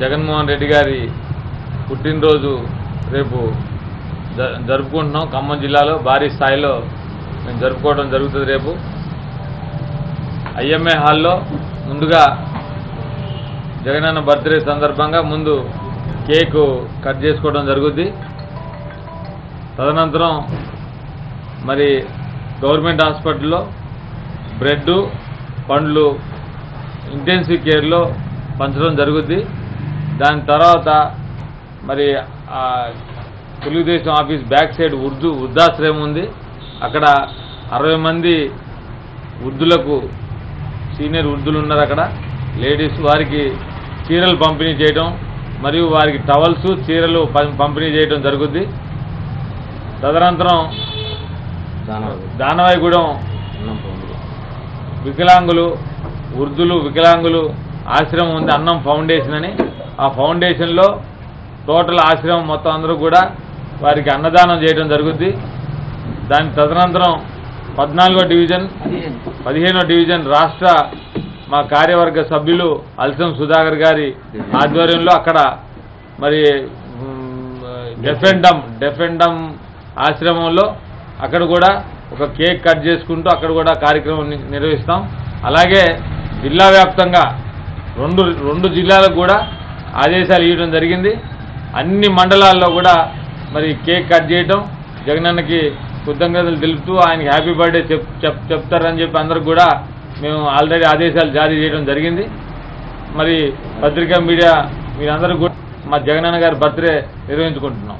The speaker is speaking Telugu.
జగన్మోహన్ రెడ్డి గారి పుట్టినరోజు రేపు జరుపుకుంటున్నాం. ఖమ్మం జిల్లాలో భారీ స్థాయిలో మేము జరుపుకోవడం జరుగుతుంది. రేపు ఐఎంఏ హాల్లో ముందుగా జగనన్న బర్త్డే సందర్భంగా ముందు కేక్ కట్ చేసుకోవడం జరుగుద్ది. తదనంతరం మరి గవర్నమెంట్ హాస్పిటల్లో బ్రెడ్ పండ్లు ఇంటెన్సివ్ కేర్లో పంచడం జరుగుద్ది. దాని తర్వాత మరి తెలుగుదేశం ఆఫీస్ బ్యాక్ సైడ్ వృద్ధాశ్రయం ఉంది. అక్కడ 60 మంది వృద్ధులకు సీనియర్ వృద్ధులు ఉన్నారు. అక్కడ లేడీస్ వారికి చీరలు పంపిణీ చేయడం మరియు వారికి టవల్స్ చీరలు పంపిణీ చేయడం జరుగుద్ది. తదనంతరం దానవాయిగూడెం వికలాంగులు వృద్ధులు వికలాంగులు ఆశ్రమం ఉంది, అన్నం ఫౌండేషన్ అని. ఆ ఫౌండేషన్లో టోటల్ ఆశ్రమం మొత్తం అందరూ కూడా వారికి అన్నదానం చేయడం జరుగుద్ది. దాని తదనంతరం 14వ డివిజన్ 15వ డివిజన్ రాష్ట్ర మా కార్యవర్గ సభ్యులు అల్సం సుధాకర్ గారి ఆధ్వర్యంలో అక్కడ మరి డెఫెండమ్ ఆశ్రమంలో అక్కడ కూడా ఒక కేక్ కట్ చేసుకుంటూ అక్కడ కూడా కార్యక్రమం నిర్వహిస్తాం. అలాగే జిల్లా వ్యాప్తంగా రెండు జిల్లాలకు కూడా ఆదేశాలు ఇవ్వడం జరిగింది. అన్ని మండలాల్లో కూడా మరి కేక్ కట్ చేయడం, జగనన్నకి కృతజ్ఞతలు తెలుపుతూ ఆయనకి హ్యాపీ బర్త్డే చెప్తారని చెప్పి అందరికి కూడా మేము ఆల్రెడీ ఆదేశాలు జారీ చేయడం జరిగింది. మరి పత్రికా మీడియా మీరందరూ కూడా మా జగనన్న గారి బర్త్డే నిర్వహించుకుంటున్నాం.